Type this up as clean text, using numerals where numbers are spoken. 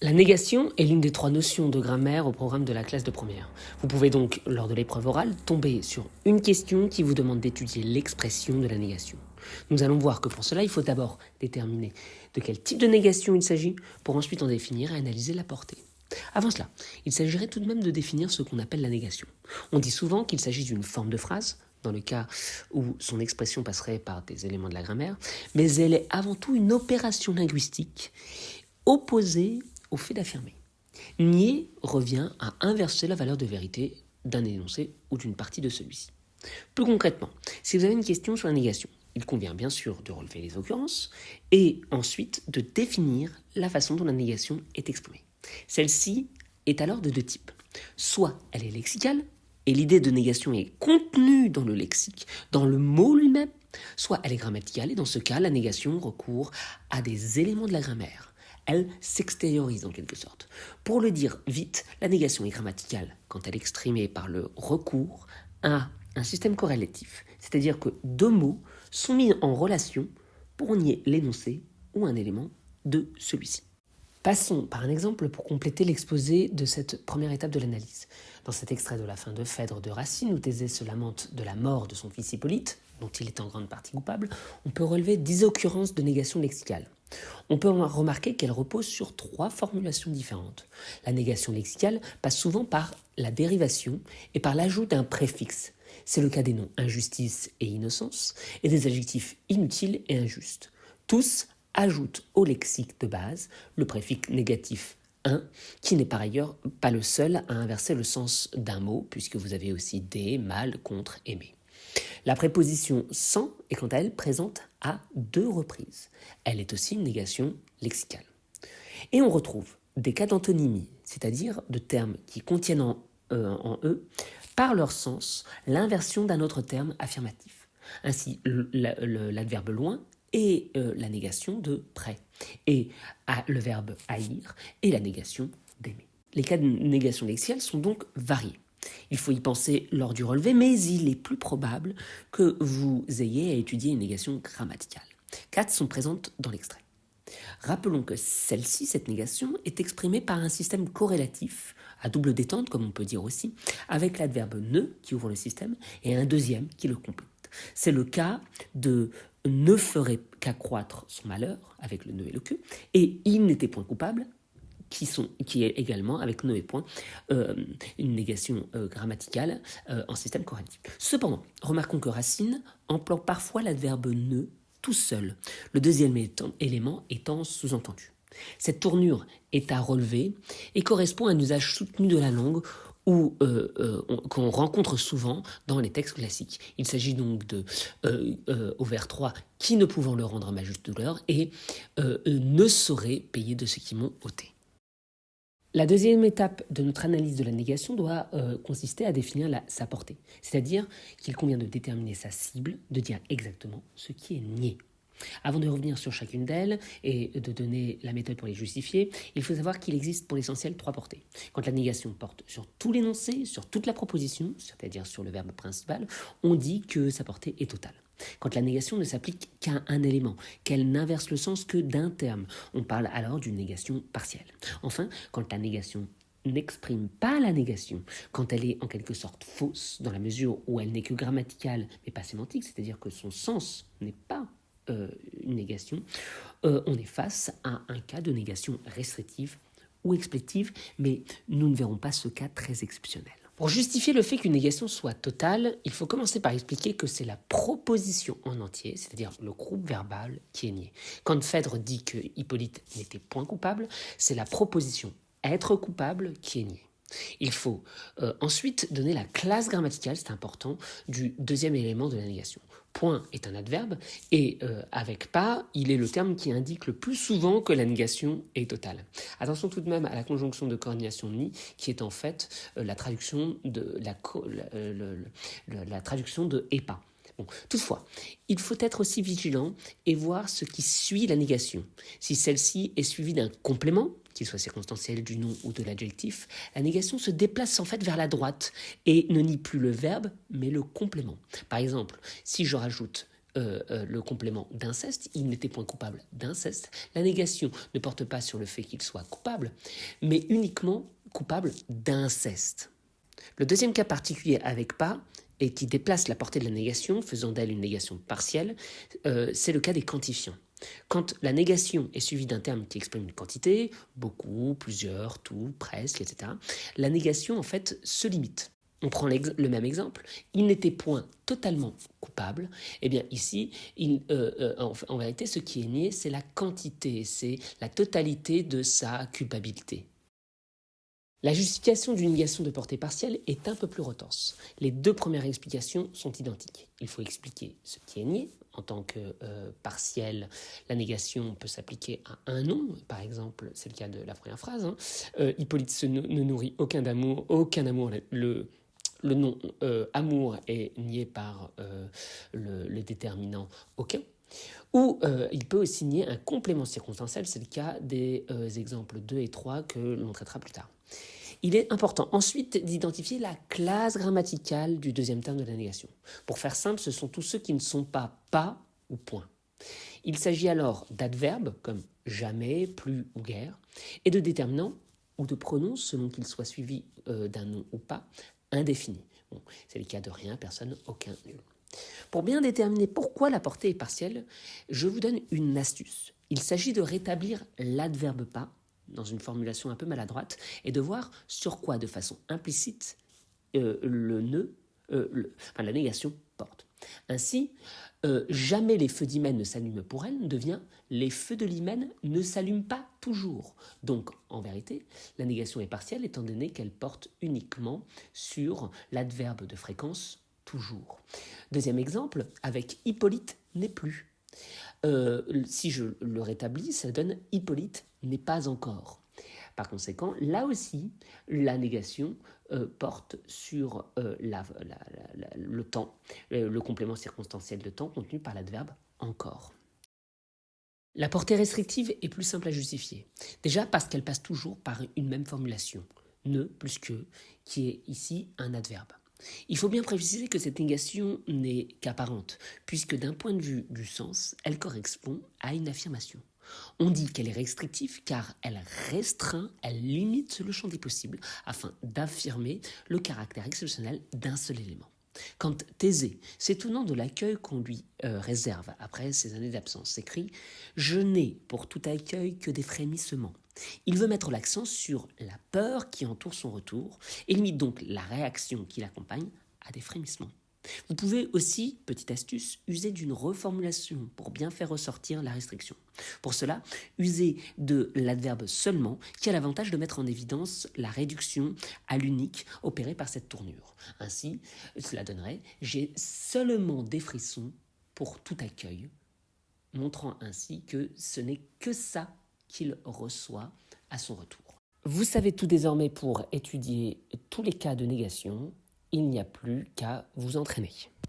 La négation est l'une des 3 notions de grammaire au programme de la classe de première. Vous pouvez donc, lors de l'épreuve orale, tomber sur une question qui vous demande d'étudier l'expression de la négation. Nous allons voir que pour cela, il faut d'abord déterminer de quel type de négation il s'agit, pour ensuite en définir et analyser la portée. Avant cela, il s'agirait tout de même de définir ce qu'on appelle la négation. On dit souvent qu'il s'agit d'une forme de phrase, dans le cas où son expression passerait par des éléments de la grammaire, mais elle est avant tout une opération linguistique opposée au fait d'affirmer. Nier revient à inverser la valeur de vérité d'un énoncé ou d'une partie de celui-ci. Plus concrètement, si vous avez une question sur la négation, il convient bien sûr de relever les occurrences et ensuite de définir la façon dont la négation est exprimée. Celle-ci est alors de 2 types. Soit elle est lexicale, et l'idée de négation est contenue dans le lexique, dans le mot lui-même, soit elle est grammaticale, et dans ce cas, la négation recourt à des éléments de la grammaire. Elle s'extériorise en quelque sorte. Pour le dire vite, la négation est grammaticale quand elle est exprimée par le recours à un système corrélatif, c'est-à-dire que 2 mots sont mis en relation pour nier l'énoncé ou un élément de celui-ci. Passons par un exemple pour compléter l'exposé de cette première étape de l'analyse. Dans cet extrait de la fin de Phèdre de Racine, où Thésée se lamente de la mort de son fils Hippolyte, dont il est en grande partie coupable, on peut relever 10 occurrences de négation lexicale. On peut remarquer qu'elle repose sur 3 formulations différentes. La négation lexicale passe souvent par la dérivation et par l'ajout d'un préfixe. C'est le cas des noms injustice et innocence, et des adjectifs inutiles et injustes. Tous ajoutent au lexique de base le préfixe négatif un, qui n'est par ailleurs pas le seul à inverser le sens d'un mot, puisque vous avez aussi des, mal, contre, aimer. La préposition sans est quant à elle présente à 2 reprises. Elle est aussi une négation lexicale. Et on retrouve des cas d'antonymie, c'est-à-dire de termes qui contiennent en eux, par leur sens, l'inversion d'un autre terme affirmatif. Ainsi, l'adverbe loin est la négation de près, et le verbe haïr est la négation d'aimer. Les cas de négation lexicale sont donc variés. Il faut y penser lors du relevé, mais il est plus probable que vous ayez à étudier une négation grammaticale. 4 sont présentes dans l'extrait. Rappelons que celle-ci, cette négation, est exprimée par un système corrélatif, à double détente, comme on peut dire aussi, avec l'adverbe ne qui ouvre le système et un deuxième qui le complète. C'est le cas de ne ferait qu'accroître son malheur, avec le ne et le que, et il n'était point coupable, qui est également, avec ne et point, une négation grammaticale en système corrélatif. Cependant, remarquons que Racine emploie parfois l'adverbe ne tout seul, le deuxième élément étant sous-entendu. Cette tournure est à relever et correspond à un usage soutenu de la langue qu'on rencontre souvent dans les textes classiques. Il s'agit donc au vers 3, qui ne pouvant le rendre à ma juste douleur, et ne saurait payer de ce qui m'ont ôté. La deuxième étape de notre analyse de la négation doit consister à définir sa portée, c'est-à-dire qu'il convient de déterminer sa cible, de dire exactement ce qui est nié. Avant de revenir sur chacune d'elles et de donner la méthode pour les justifier, il faut savoir qu'il existe pour l'essentiel 3 portées. Quand la négation porte sur tout l'énoncé, sur toute la proposition, c'est-à-dire sur le verbe principal, on dit que sa portée est totale. Quand la négation ne s'applique qu'à un élément, qu'elle n'inverse le sens que d'un terme, on parle alors d'une négation partielle. Enfin, quand la négation n'exprime pas la négation, quand elle est en quelque sorte fausse, dans la mesure où elle n'est que grammaticale mais pas sémantique, c'est-à-dire que son sens n'est pas une négation, on est face à un cas de négation restrictive ou explétive, mais nous ne verrons pas ce cas très exceptionnel. Pour justifier le fait qu'une négation soit totale, il faut commencer par expliquer que c'est la proposition en entier, c'est-à-dire le groupe verbal, qui est nié. Quand Phèdre dit que Hippolyte n'était point coupable, c'est la proposition être coupable qui est niée. Il faut ensuite donner la classe grammaticale, c'est important, du deuxième élément de la négation. Point est un adverbe et avec pas, il est le terme qui indique le plus souvent que la négation est totale. Attention tout de même à la conjonction de coordination ni, qui est en fait la traduction de la traduction de et pas. Bon, toutefois, il faut être aussi vigilant et voir ce qui suit la négation. Si celle-ci est suivie d'un complément, qu'il soit circonstanciel du nom ou de l'adjectif, la négation se déplace en fait vers la droite et ne nie plus le verbe, mais le complément. Par exemple, si je rajoute le complément d'inceste, il n'était point coupable d'inceste. La négation ne porte pas sur le fait qu'il soit coupable, mais uniquement coupable d'inceste. Le deuxième cas particulier avec pas, et qui déplace la portée de la négation, faisant d'elle une négation partielle, c'est le cas des quantifiants. Quand la négation est suivie d'un terme qui exprime une quantité, beaucoup, plusieurs, tout, presque, etc., la négation, en fait, se limite. On prend le même exemple. Il n'était point totalement coupable. Eh bien, ici, en vérité, ce qui est nié, c'est la quantité, c'est la totalité de sa culpabilité. La justification d'une négation de portée partielle est un peu plus retorse. Les deux premières explications sont identiques. Il faut expliquer ce qui est nié. En tant que partielle, la négation peut s'appliquer à un nom. Par exemple, c'est le cas de la première phrase. Hippolyte ne nourrit aucun amour. Le nom amour est nié par le déterminant aucun. Ou il peut aussi nier un complément circonstanciel, c'est le cas des exemples 2 et 3 que l'on traitera plus tard. Il est important ensuite d'identifier la classe grammaticale du deuxième terme de la négation. Pour faire simple, ce sont tous ceux qui ne sont pas ou point. Il s'agit alors d'adverbes comme jamais, plus ou guère, et de déterminants ou de pronoms selon qu'ils soient suivis d'un nom ou pas, indéfinis. Bon, c'est le cas de rien, personne, aucun, nul. Pour bien déterminer pourquoi la portée est partielle, je vous donne une astuce. Il s'agit de rétablir l'adverbe pas dans une formulation un peu maladroite et de voir sur quoi, de façon implicite, la négation porte. Ainsi, jamais les feux d'hymen ne s'allument pour elle devient les feux de l'hymen ne s'allument pas toujours. Donc, en vérité, la négation est partielle étant donné qu'elle porte uniquement sur l'adverbe de fréquence toujours. Deuxième exemple, avec Hippolyte n'est plus. Si je le rétablis, ça donne Hippolyte n'est pas encore. Par conséquent, là aussi, la négation porte sur le temps, le complément circonstanciel de temps contenu par l'adverbe encore. La portée restrictive est plus simple à justifier. Déjà parce qu'elle passe toujours par une même formulation, ne plus que, qui est ici un adverbe. Il faut bien préciser que cette négation n'est qu'apparente, puisque d'un point de vue du sens, elle correspond à une affirmation. On dit qu'elle est restrictive car elle restreint, elle limite le champ des possibles afin d'affirmer le caractère exceptionnel d'un seul élément. Quand Thésée, s'étonnant de l'accueil qu'on lui réserve après ses années d'absence, s'écrie « Je n'ai pour tout accueil que des frémissements ». Il veut mettre l'accent sur la peur qui entoure son retour et limite donc la réaction qui l'accompagne à des frémissements. Vous pouvez aussi, petite astuce, user d'une reformulation pour bien faire ressortir la restriction. Pour cela, usez de l'adverbe seulement qui a l'avantage de mettre en évidence la réduction à l'unique opérée par cette tournure. Ainsi, cela donnerait « j'ai seulement des frissons pour tout accueil », montrant ainsi que ce n'est que ça qu'il reçoit à son retour. Vous savez tout désormais pour étudier tous les cas de négation. Il n'y a plus qu'à vous entraîner.